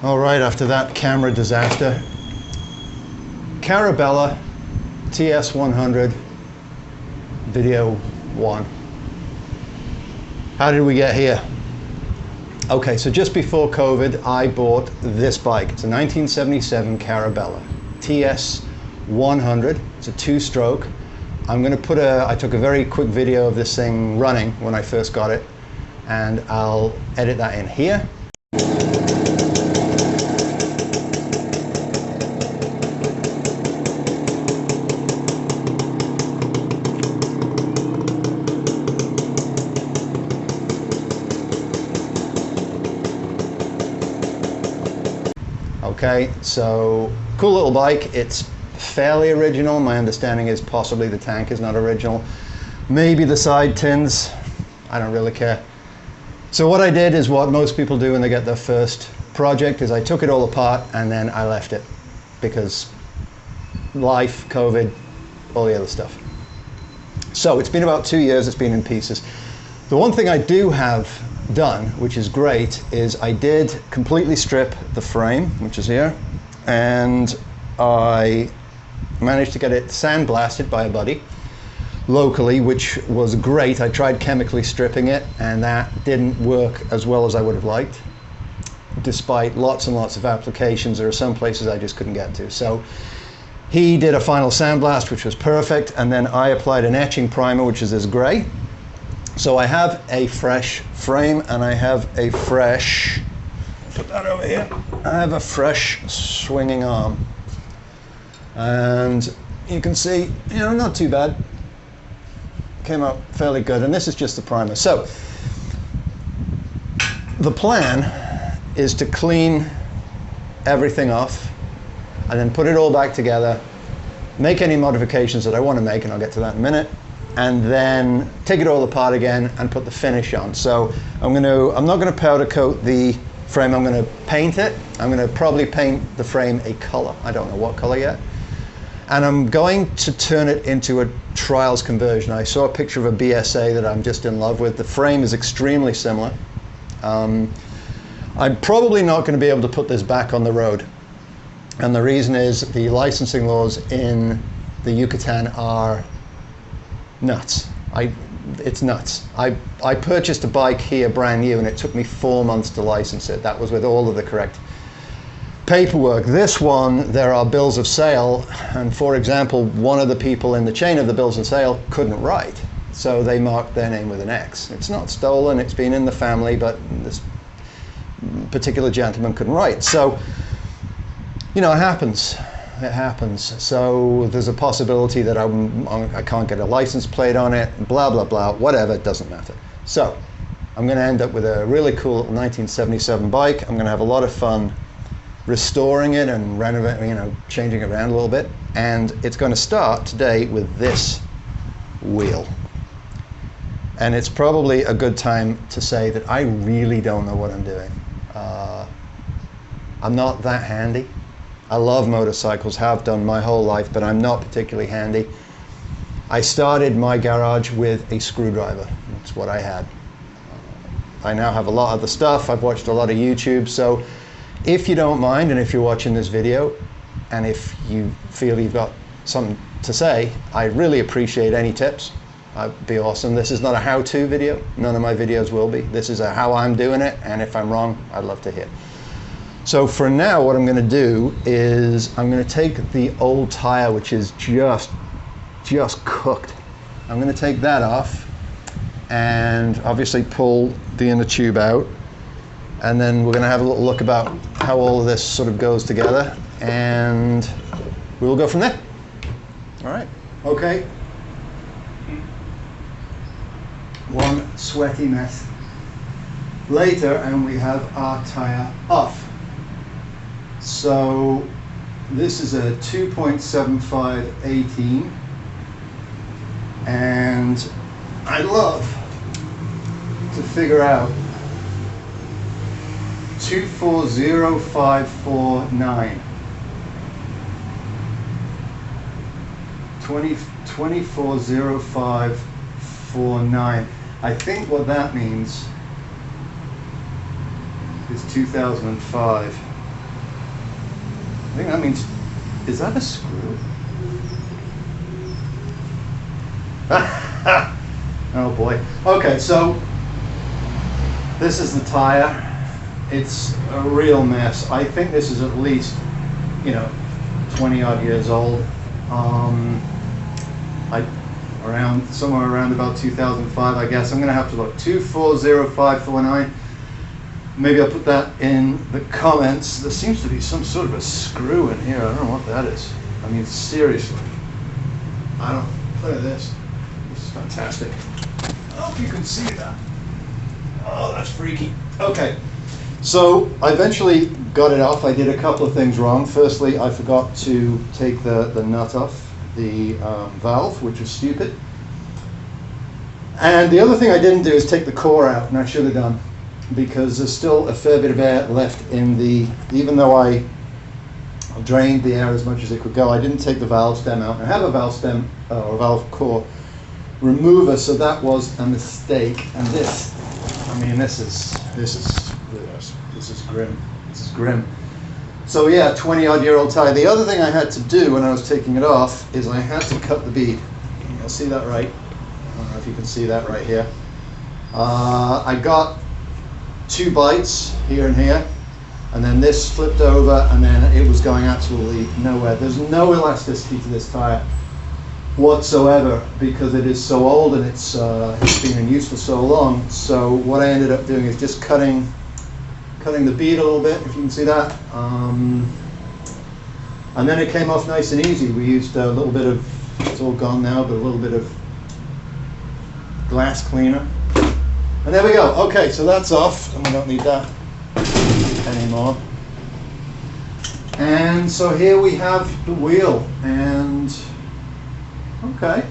All right, after that camera disaster, Carabela TS100 video 1. How did we get here? Okay, so just before COVID, I bought this bike. It's a 1977 Carabela TS100. It's a 2-stroke. I took a very quick video of this thing running when I first got it, and I'll edit that in here. Okay, so cool little bike. It's fairly original. My understanding is possibly the tank is not original. Maybe the side tins. I don't really care. So what I did is what most people do when they get their first project, is I took it all apart and then I left it because life, COVID, all the other stuff. So it's been about 2 years. It's been in pieces. The one thing I do have done, which is great, is I did completely strip the frame, which is here, and I managed to get it sandblasted by a buddy locally, which was great. I tried chemically stripping it and that didn't work as well as I would have liked. Despite lots and lots of applications, there are some places I just couldn't get to. So he did a final sandblast, which was perfect, and then I applied an etching primer, which is this gray. So I have a fresh frame and I have a fresh, put that over here, I have a fresh swinging arm. And you can see, you know, not too bad. Came out fairly good, and this is just the primer. So the plan is to clean everything off and then put it all back together, make any modifications that I want to make, and I'll get to that in a minute, and then take it all apart again and put the finish on. So I'm not going to powder coat the frame, I'm going to paint it. I'm going to probably paint the frame a color. I don't know what color yet. And I'm going to turn it into a trials conversion. I saw a picture of a BSA that I'm just in love with. The frame is extremely similar. I'm probably not going to be able to put this back on the road. And the reason is the licensing laws in the Yucatan are nuts. It's nuts. I purchased a bike here brand new and it took me 4 months to license it. That was with all of the correct paperwork. This one, there are bills of sale, and for example, one of the people in the chain of the bills of sale couldn't write, so they marked their name with an X. It's not stolen, it's been in the family, but this particular gentleman couldn't write. So, you know, it happens. It happens. So there's a possibility that I can't get a license plate on it, blah, blah, blah, whatever, it doesn't matter. So I'm going to end up with a really cool little 1977 bike. I'm going to have a lot of fun restoring it and renovating, you know, changing it around a little bit. And it's going to start today with this wheel. And it's probably a good time to say that I really don't know what I'm doing. I'm not that handy. I love motorcycles, have done my whole life, but I'm not particularly handy. I started my garage with a screwdriver. That's what I had. I now have a lot of the stuff. I've watched a lot of YouTube. So if you don't mind, and if you're watching this video, and if you feel you've got something to say, I really appreciate any tips. That'd be awesome. This is not a how-to video. None of my videos will be. This is a how I'm doing it, and if I'm wrong, I'd love to hear. So for now, what I'm going to do is I'm going to take the old tire, which is just cooked. I'm going to take that off and obviously pull the inner tube out. And then we're going to have a little look about how all of this sort of goes together, and we'll go from there. All right. Okay. One sweaty mess later, and we have our tire off. So this is a 2.75 18, and I'd love to figure out 240549. 240549. I think what that means is 2005. I think that means, is that a screw? Oh boy. Okay, so this is the tire. It's a real mess. I think this is at least, 20 odd years old. Somewhere around about 2005, I guess. I'm gonna have to look. 240549. Maybe I'll put that in the comments. There seems to be some sort of a screw in here. I don't know what that is. I mean, seriously. Look at this. This is fantastic. I hope you can see that. Oh, that's freaky. Okay, so I eventually got it off. I did a couple of things wrong. Firstly, I forgot to take the nut off the valve, which was stupid. And the other thing I didn't do is take the core out, and I should have done, because there's still a fair bit of air left in the, even though I drained the air as much as it could go, I didn't take the valve stem out. I have a valve stem or valve core remover, so that was a mistake. And this, I mean, this is grim. This is grim. So yeah, 20-odd-year-old tire. The other thing I had to do when I was taking it off is I had to cut the bead. You'll see that right. I don't know if you can see that right here. I got 2 bites here and here, and then this flipped over, and then it was going absolutely nowhere. There's no elasticity to this tire whatsoever because it is so old and it's been in use for so long. So what I ended up doing is just cutting the bead a little bit, if you can see that, and then it came off nice and easy. We used a little bit of, it's all gone now, but a little bit of glass cleaner, and there we go. Okay, so that's off, and we don't need that anymore. And so here we have the wheel, and okay,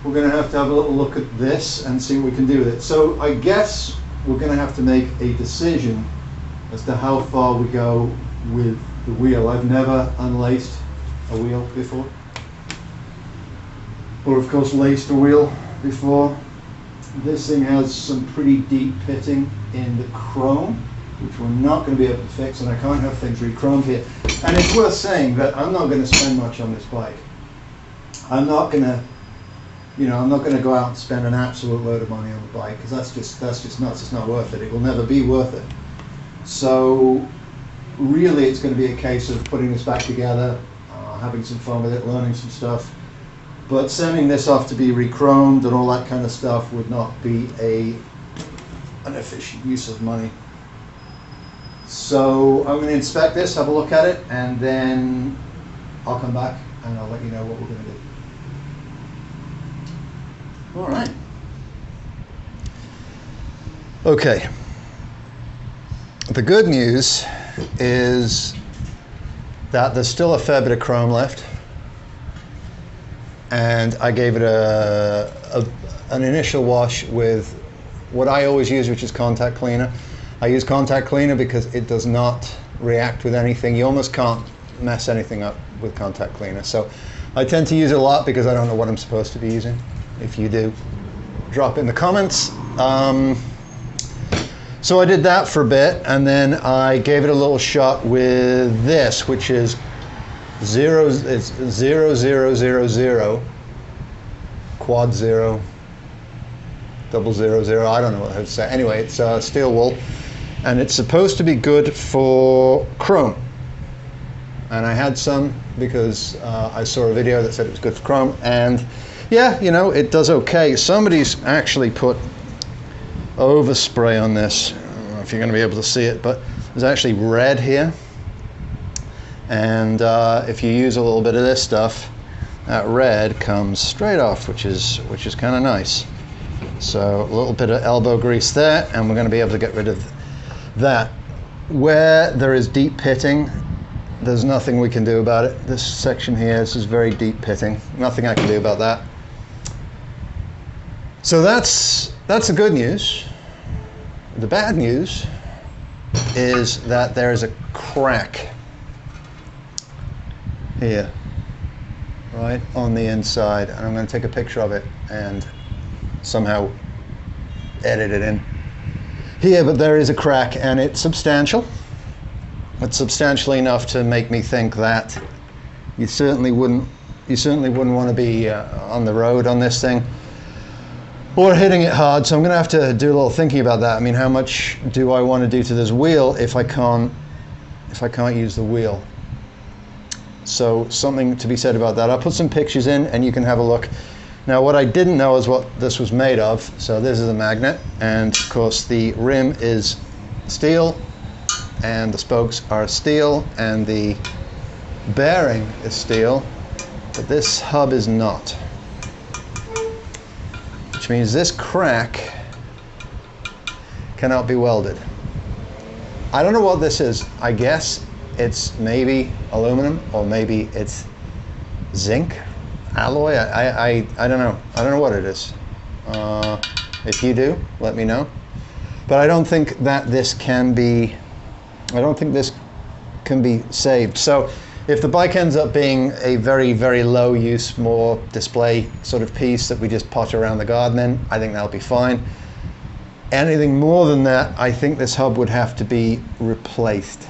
we're going to have a little look at this and see what we can do with it. So I guess we're going to have to make a decision as to how far we go with the wheel. I've never unlaced a wheel before, or of course laced a wheel before. This thing has some pretty deep pitting in the chrome, which we're not going to be able to fix, and I can't have things re-chromed here. And it's worth saying that I'm not going to spend much on this bike. I'm not going to go out and spend an absolute load of money on the bike, because that's just nuts. It's not worth it. It will never be worth it. So really it's going to be a case of putting this back together, having some fun with it, learning some stuff. But sending this off to be re-chromed and all that kind of stuff would not be an efficient use of money. So I'm going to inspect this, have a look at it, and then I'll come back and I'll let you know what we're going to do. All right. Okay. The good news is that there's still a fair bit of chrome left, and I gave it an initial wash with what I always use, which is contact cleaner. I use contact cleaner because it does not react with anything. You almost can't mess anything up with contact cleaner. So I tend to use it a lot because I don't know what I'm supposed to be using. If you do, drop in the comments. So I did that for a bit, and then I gave it a little shot with this, which is 0000 quad 0 000. I don't know how to say. Anyway, it's steel wool, and it's supposed to be good for chrome. And I had some because I saw a video that said it was good for chrome, and yeah, it does okay. Somebody's actually put overspray on this. I don't know if you're going to be able to see it, but there's actually red here. And if you use a little bit of this stuff, that red comes straight off, which is kind of nice. So a little bit of elbow grease there, and we're going to be able to get rid of that. Where there is deep pitting, there's nothing we can do about it. This section here, this is very deep pitting. Nothing I can do about that. So that's the good news. The bad news is that there is a crack here, right on the inside, and I'm going to take a picture of it and somehow edit it in here, but there is a crack, and it's substantial. It's substantially enough to make me think that you certainly wouldn't want to be on the road on this thing or hitting it hard. So I'm going to have to do a little thinking about that. I mean, how much do I want to do to this wheel if I can't use the wheel? So something to be said about that. I'll put some pictures in and you can have a look. Now what I didn't know is what this was made of. So this is a magnet, and of course the rim is steel and the spokes are steel and the bearing is steel, but this hub is not. Which means this crack cannot be welded. I don't know what this is. I guess it's maybe aluminum or maybe it's zinc alloy. I don't know. I don't know what it is. If you do, let me know. But I don't think that this can be, I don't think this can be saved. So if the bike ends up being a very, very low use, more display sort of piece that we just potter around the garden in, I think that'll be fine. Anything more than that, I think this hub would have to be replaced.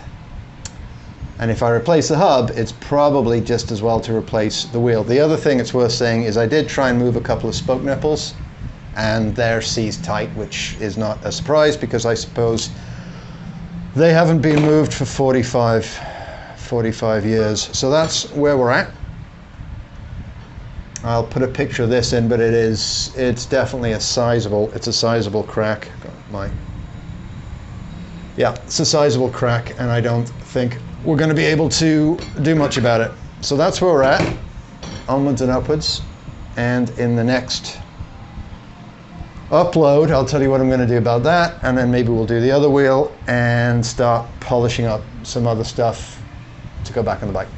And if I replace the hub, it's probably just as well to replace the wheel. The other thing it's worth saying is I did try and move a couple of spoke nipples and they're seized tight, which is not a surprise because I suppose they haven't been moved for 45 years. So that's where we're at. I'll put a picture of this in, but it's definitely a sizable crack. Yeah, it's a sizable crack, and I don't think we're going to be able to do much about it. So that's where we're at, onwards and upwards. And in the next upload, I'll tell you what I'm going to do about that, and then maybe we'll do the other wheel and start polishing up some other stuff to go back on the bike.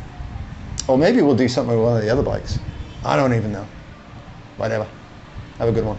Or maybe we'll do something with one of the other bikes. I don't even know. Whatever. Have a good one.